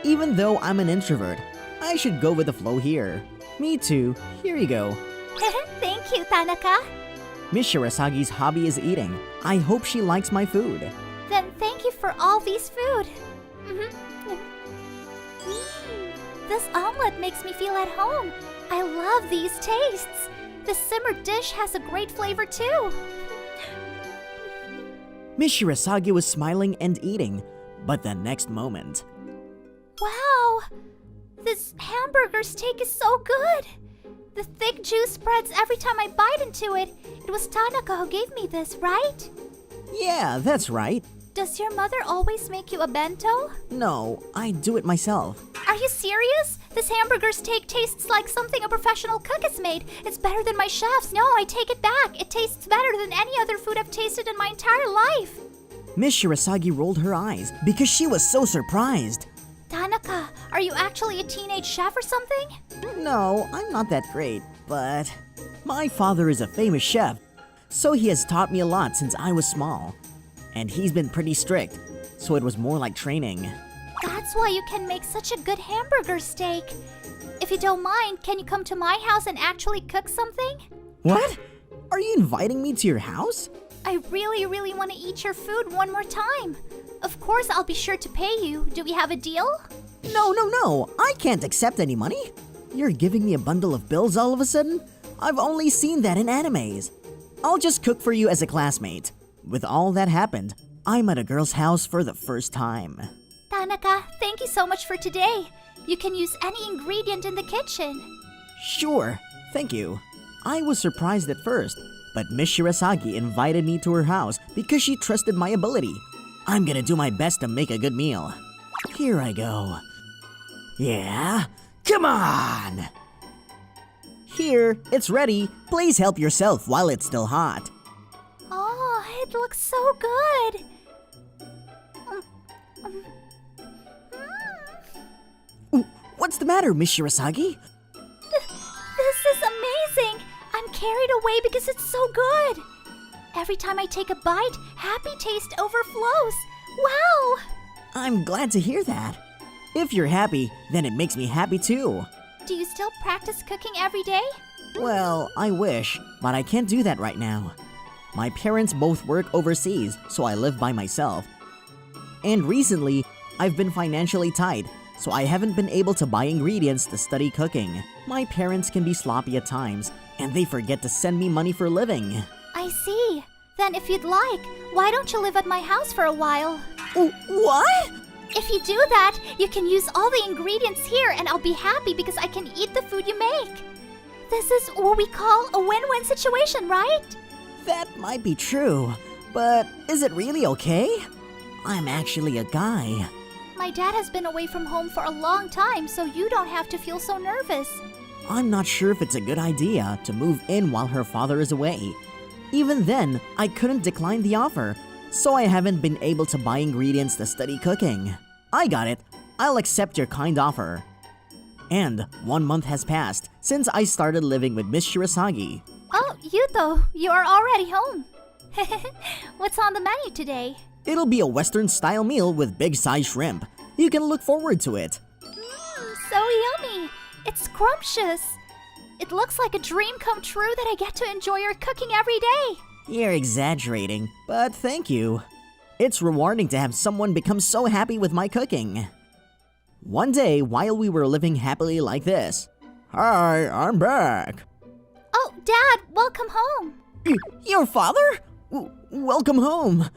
Even though I'm an introvert, I should go with the flow here. Me too, here you go. Thank you, Tanaka. Miss Shirasagi's hobby is eating. I hope she likes my food. Then thank you for all these food. This omelet makes me feel at home. I love these tastes. The simmered dish has a great flavor too. Miss Shirasagi was smiling and eating, but the next moment... Wow! This hamburger steak is so good! The thick juice spreads every time I bite into it. It was Tanaka who gave me this, right? Yeah, that's right. Does your mother always make you a bento? No, I do it myself. Are you serious? This hamburger steak tastes like something a professional cook has made. It's better than my chef's. No, I take it back. It tastes better than any other food I've tasted in my entire life. Miss Shirasagi rolled her eyes because she was so surprised. Tanaka, are you actually a teenage chef or something? No, I'm not that great, but... My father is a famous chef, so he has taught me a lot since I was small. And he's been pretty strict, so it was more like training. That's why you can make such a good hamburger steak. If you don't mind, can you come to my house and actually cook something? What? Are you inviting me to your house? I really want to eat your food one more time. Of course, I'll be sure to pay you. Do we have a deal? No. I can't accept any money. You're giving me a bundle of bills all of a sudden? I've only seen that in animes. I'll just cook for you as a classmate. With all that happened, I'm at a girl's house for the first time. Tanaka, thank you so much for today. You can use any ingredient in the kitchen. Sure, thank you. I was surprised at first, but Miss Shirasagi invited me to her house because she trusted my ability. I'm gonna do my best to make a good meal. Here I go. Yeah? Come on! Here, it's ready. Please help yourself while it's still hot. Oh, it looks so good. What's the matter, Miss Shirasagi? This is amazing. I'm carried away because it's so good. Every time I take a bite, happy taste overflows. Wow! I'm glad to hear that. If you're happy, then it makes me happy too. Do you still practice cooking every day? Well, I wish, but I can't do that right now. My parents both work overseas, so I live by myself. And recently, I've been financially tight, so I haven't been able to buy ingredients to study cooking. My parents can be sloppy at times, and they forget to send me money for living. I see. Then if you'd like, why don't you live at my house for a while? What? If you do that, you can use all the ingredients here and I'll be happy because I can eat the food you make. This is what we call a win-win situation, right? That might be true, but is it really okay? I'm actually a guy. My dad has been away from home for a long time, so you don't have to feel so nervous. I'm not sure if it's a good idea to move in while her father is away. Even then, I couldn't decline the offer, so I haven't been able to buy ingredients to study cooking. I got it. I'll accept your kind offer. And 1 month has passed since I started living with Miss Shirasagi. Oh, Yuto, you are already home. What's on the menu today? It'll be a Western-style meal with big-sized shrimp. You can look forward to it. So yummy. It's scrumptious. It looks like a dream come true that I get to enjoy your cooking every day. You're exaggerating, but thank you. It's rewarding to have someone become so happy with my cooking. One day, while we were living happily like this, "Hi, I'm back." Oh, Dad, welcome home. Your father? Welcome home.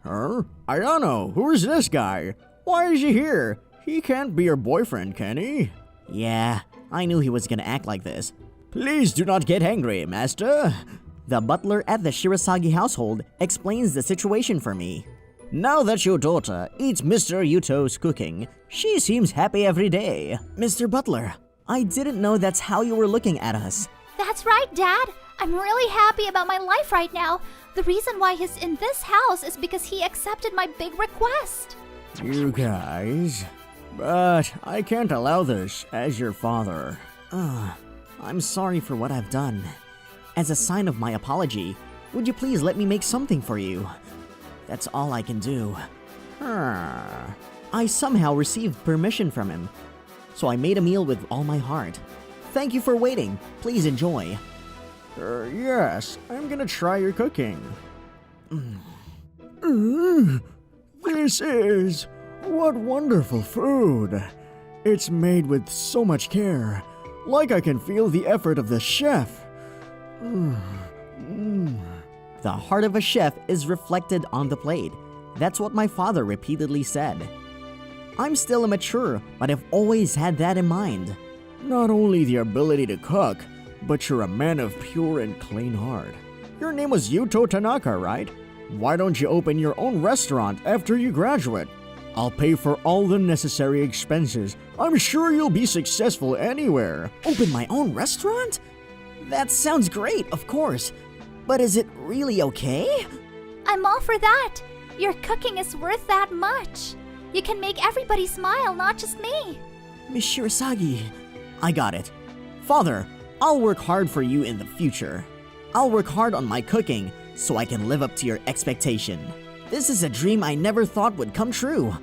Ayano, who is this guy? Why is he here? He can't be your boyfriend, can he? Yeah, I knew he was gonna act like this. Please do not get angry, master. The butler at the Shirasagi household explains the situation for me. Now that your daughter eats Mr. Yuto's cooking, she seems happy every day. Mr. Butler, I didn't know that's how you were looking at us. That's right, Dad. I'm really happy about my life right now. The reason why he's in this house is because he accepted my big request. You guys... But I can't allow this as your father. I'm sorry for what I've done. As a sign of my apology, would you please let me make something for you? That's all I can do. I somehow received permission from him, so I made a meal with all my heart. Thank you for waiting. Please enjoy. Yes, I'm gonna try your cooking. This is... What wonderful food. It's made with so much care. Like I can feel the effort of the chef. The heart of a chef is reflected on the plate. That's what my father repeatedly said. I'm still immature, but I've always had that in mind. Not only the ability to cook, but you're a man of pure and clean heart. Your name was Yuto Tanaka, right? Why don't you open your own restaurant after you graduate? I'll pay for all the necessary expenses. I'm sure you'll be successful anywhere. Open my own restaurant? That sounds great, of course. But is it really okay? I'm all for that. Your cooking is worth that much. You can make everybody smile, not just me. Miss Shirasagi, I got it. Father, I'll work hard for you in the future. I'll work hard on my cooking so I can live up to your expectation. This is a dream I never thought would come true.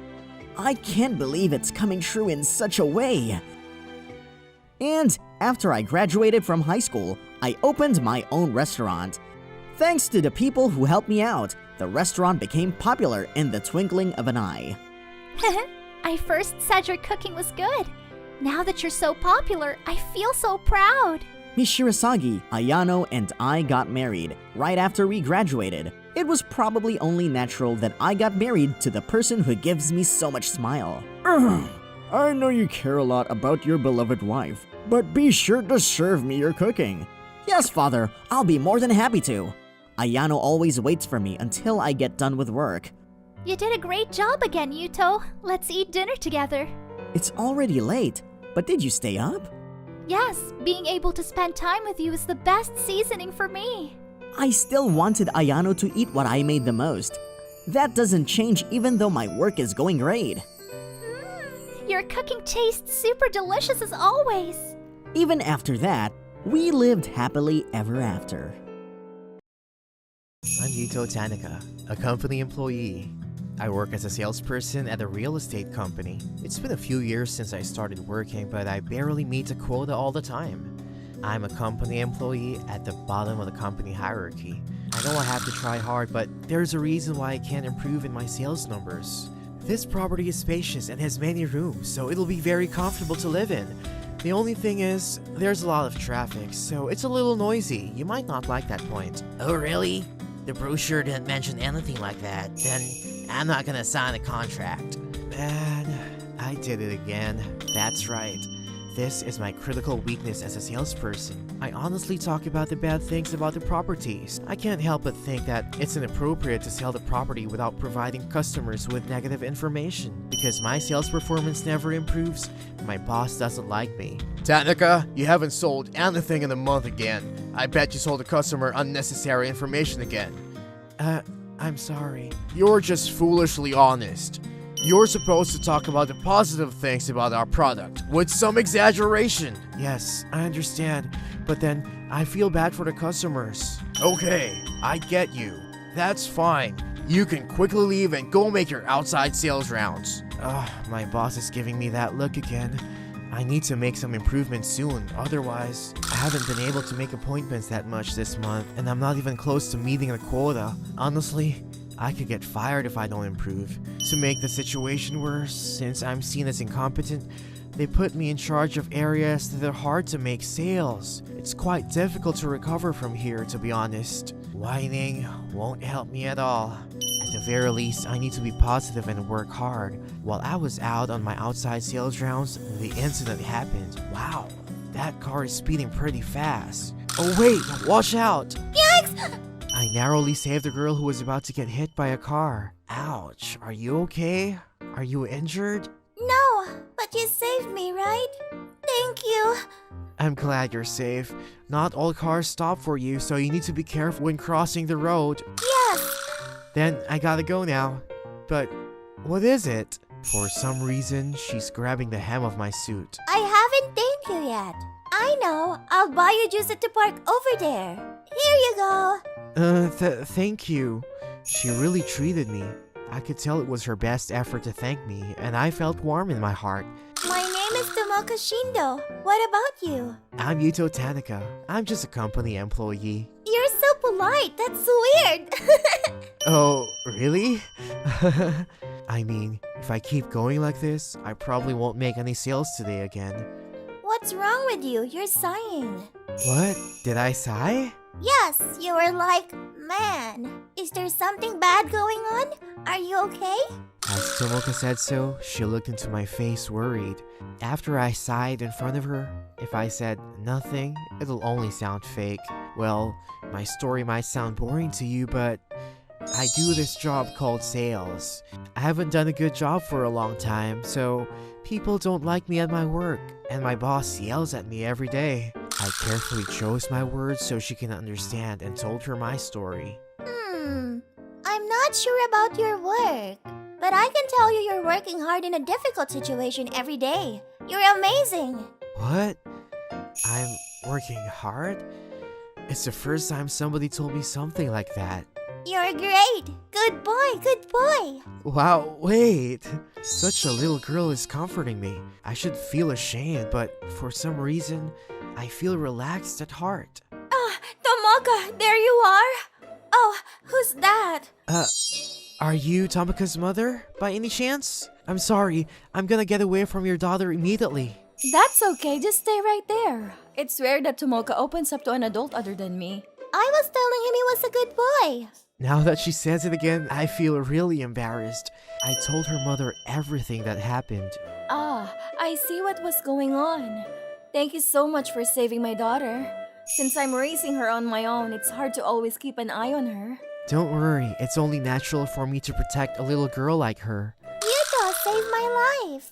I can't believe it's coming true in such a way. And after I graduated from high school, I opened my own restaurant. Thanks to the people who helped me out, the restaurant became popular in the twinkling of an eye. I first said your cooking was good. Now that you're so popular, I feel so proud. Miss Shirasagi, Ayano, and I got married right after we graduated. It was probably only natural that I got married to the person who gives me so much smile. I know you care a lot about your beloved wife, but be sure to serve me your cooking. Yes, father, I'll be more than happy to. Ayano always waits for me until I get done with work. You did a great job again, Yuto. Let's eat dinner together. It's already late, but did you stay up? Yes, being able to spend time with you is the best seasoning for me. I still wanted Ayano to eat what I made the most. That doesn't change even though my work is going great. Your cooking tastes super delicious as always. Even after that, we lived happily ever after. I'm Yuto Tanaka, a company employee. I work as a salesperson at a real estate company. It's been a few years since I started working, but I barely meet a quota all the time. I'm a company employee at the bottom of the company hierarchy. I know I have to try hard, but there's a reason why I can't improve in my sales numbers. This property is spacious and has many rooms, so it'll be very comfortable to live in. The only thing is, there's a lot of traffic, so it's a little noisy. You might not like that point. Oh, really? The brochure didn't mention anything like that. Then I'm not gonna sign a contract. Man, I did it again. That's right. This is my critical weakness as a salesperson. I honestly talk about the bad things about the properties. I can't help but think that it's inappropriate to sell the property without providing customers with negative information. Because my sales performance never improves, my boss doesn't like me. Tanaka, you haven't sold anything in a month again. I bet you sold a customer unnecessary information again. I'm sorry. You're just foolishly honest. You're supposed to talk about the positive things about our product, with some exaggeration. Yes, I understand, but then I feel bad for the customers. Okay, I get you. That's fine. You can quickly leave and go make your outside sales rounds. My boss is giving me that look again. I need to make some improvements soon, otherwise, I haven't been able to make appointments that much this month, and I'm not even close to meeting the quota. Honestly, I could get fired if I don't improve. To make the situation worse, since I'm seen as incompetent, they put me in charge of areas that are hard to make sales. It's quite difficult to recover from here, to be honest. Whining won't help me at all. At the very least, I need to be positive and work hard. While I was out on my outside sales rounds, the incident happened. Wow, that car is speeding pretty fast. Oh wait, watch out! Yikes! I narrowly saved a girl who was about to get hit by a car. Ouch, are you okay? Are you injured? No, but you saved me, right? Thank you. I'm glad you're safe. Not all cars stop for you, so you need to be careful when crossing the road. Yes. Then I gotta go now. But what is it? For some reason, she's grabbing the hem of my suit. I haven't thanked you yet. I know. I'll buy you juice at the park over there. Here you go. Thank you. She really treated me. I could tell it was her best effort to thank me, and I felt warm in my heart. My name is Tomoka Shindo. What about you? I'm Yuto Tanaka. I'm just a company employee. You're so polite. That's weird. Oh, really? I mean, if I keep going like this, I probably won't make any sales today again. What's wrong with you? You're sighing. What? Did I sigh? Yes, you were like, man, is there something bad going on? Are you okay? As Tomoka said so, she looked into my face worried. After I sighed in front of her, if I said nothing, it'll only sound fake. Well, my story might sound boring to you, but I do this job called sales. I haven't done a good job for a long time, so people don't like me at my work, and my boss yells at me every day. I carefully chose my words so she can understand and told her my story. I'm not sure about your work, but I can tell you you're working hard in a difficult situation every day. You're amazing. What? I'm working hard? It's the first time somebody told me something like that. You're great. Good boy, good boy. Wow, wait. Such a little girl is comforting me. I should feel ashamed, but for some reason, I feel relaxed at heart. Tomoka, there you are. Oh, who's that? Are you Tomoka's mother, by any chance? I'm sorry, I'm gonna get away from your daughter immediately. That's okay, just stay right there. It's rare that Tomoka opens up to an adult other than me. I was telling him he was a good boy. Now that she says it again, I feel really embarrassed. I told her mother everything that happened. Ah, I see what was going on. Thank you so much for saving my daughter. Since I'm raising her on my own, it's hard to always keep an eye on her. Don't worry, it's only natural for me to protect a little girl like her. Yuto saved my life.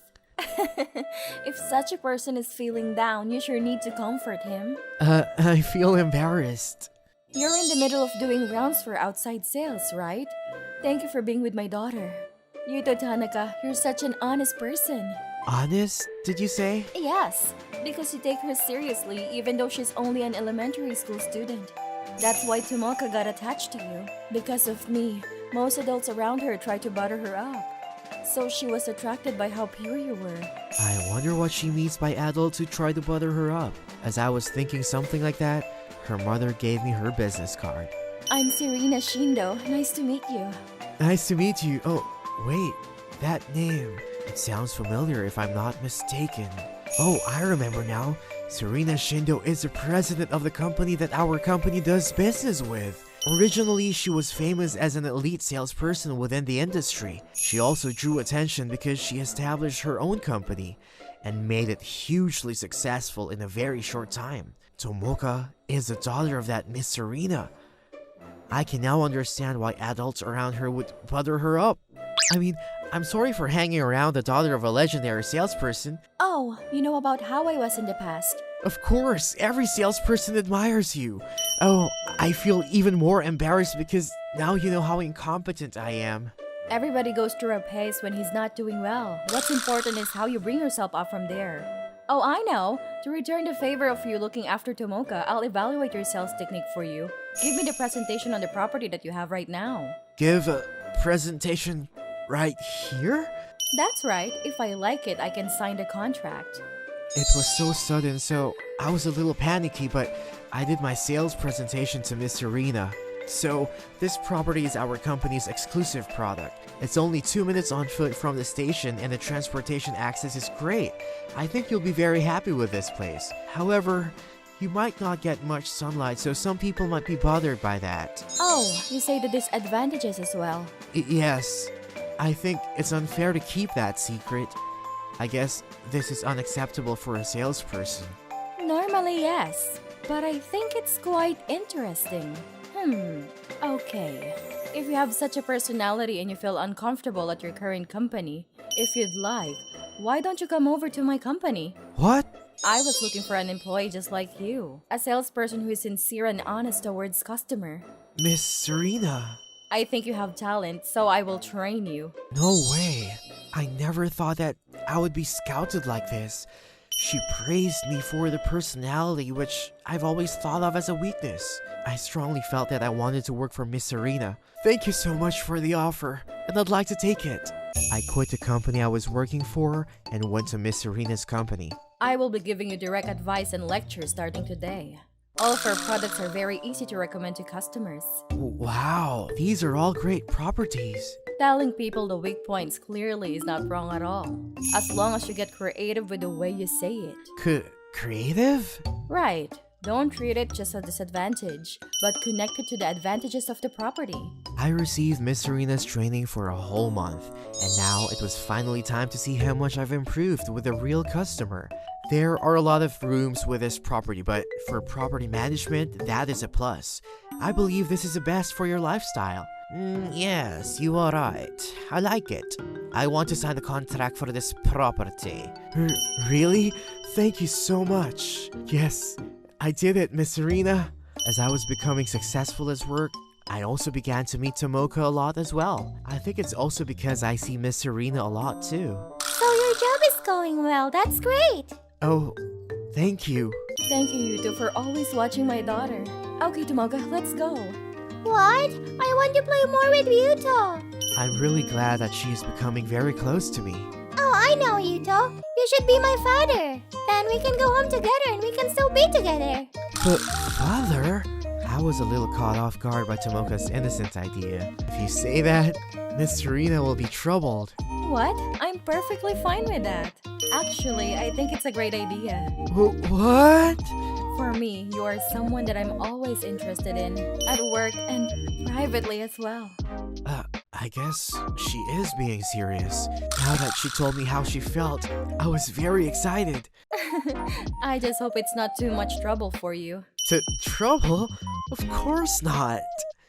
If such a person is feeling down, you sure need to comfort him. I feel embarrassed. You're in the middle of doing rounds for outside sales, right? Thank you for being with my daughter. Yuto Tanaka, you're such an honest person. Honest, did you say? Yes, because you take her seriously even though she's only an elementary school student. That's why Tomoka got attached to you. Because of me, most adults around her try to butter her up. So she was attracted by how pure you were. I wonder what she means by adults who try to butter her up. As I was thinking something like that, her mother gave me her business card. I'm Serena Shindo. Nice to meet you. Nice to meet you. Oh, wait, that name. It sounds familiar if I'm not mistaken. Oh, I remember now. Serena Shindo is the president of the company that our company does business with. Originally, she was famous as an elite salesperson within the industry. She also drew attention because she established her own company and made it hugely successful in a very short time. Tomoka is the daughter of that Miss Serena. I can now understand why adults around her would butter her up. I mean, I'm sorry for hanging around the daughter of a legendary salesperson. Oh, you know about how I was in the past. Of course, every salesperson admires you. Oh, I feel even more embarrassed because now you know how incompetent I am. Everybody goes through a pace when he's not doing well. What's important is how you bring yourself up from there. Oh, I know. To return the favor of you looking after Tomoka, I'll evaluate your sales technique for you. Give me the presentation on the property that you have right now. Give a presentation right here? That's right. If I like it, I can sign the contract. It was so sudden, so I was a little panicky, but I did my sales presentation to Miss Serena. So, this property is our company's exclusive product. It's only 2 minutes on foot from the station and the transportation access is great. I think you'll be very happy with this place. However, you might not get much sunlight, so some people might be bothered by that. Oh, you say the disadvantages as well. Yes. I think it's unfair to keep that secret. I guess this is unacceptable for a salesperson. Normally, yes. But I think it's quite interesting. Okay. If you have such a personality and you feel uncomfortable at your current company, if you'd like, why don't you come over to my company? What? I was looking for an employee just like you. A salesperson who is sincere and honest towards customer. Miss Serena. I think you have talent, so I will train you. No way. I never thought that I would be scouted like this. She praised me for the personality, which I've always thought of as a weakness. I strongly felt that I wanted to work for Miss Serena. Thank you so much for the offer, and I'd like to take it. I quit the company I was working for and went to Miss Serena's company. I will be giving you direct advice and lectures starting today. All of our products are very easy to recommend to customers. Wow, these are all great properties. Telling people the weak points clearly is not wrong at all, as long as you get creative with the way you say it. Creative? Right. Don't treat it just as a disadvantage, but connect it to the advantages of the property. I received Miss Serena's training for a whole month, and now it was finally time to see how much I've improved with a real customer. There are a lot of rooms with this property, but for property management, that is a plus. I believe this is the best for your lifestyle. Yes, you are right. I like it. I want to sign a contract for this property. Really? Thank you so much. Yes, I did it, Miss Serena. As I was becoming successful at work, I also began to meet Tomoka a lot as well. I think it's also because I see Miss Serena a lot too. So your job is going well. That's great. Oh, thank you. Thank you, Yuto, for always watching my daughter. Okay, Tomoka, let's go. What? I want to play more with Yuto. I'm really glad that she is becoming very close to me. Oh, I know, Yuto. You should be my father. Then we can go home together and we can still be together. But, father? I was a little caught off guard by Tomoka's innocent idea. If you say that, Miss Serena will be troubled. What? I'm perfectly fine with that. Actually, I think it's a great idea. What? For me, you are someone that I'm always interested in, at work and privately as well. I guess she is being serious. Now that she told me how she felt, I was very excited. I just hope it's not too much trouble for you. To trouble? Of course not.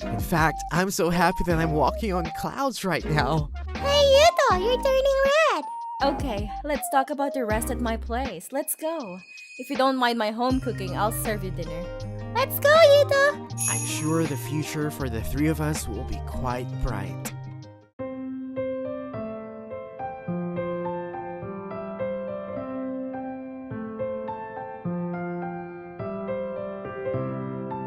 In fact, I'm so happy that I'm walking on clouds right now. Hey, Yuto, you're turning red. Okay, let's talk about the rest at my place. Let's go. If you don't mind my home cooking, I'll serve you dinner. Let's go, Yuto. I'm sure the future for the three of us will be quite bright.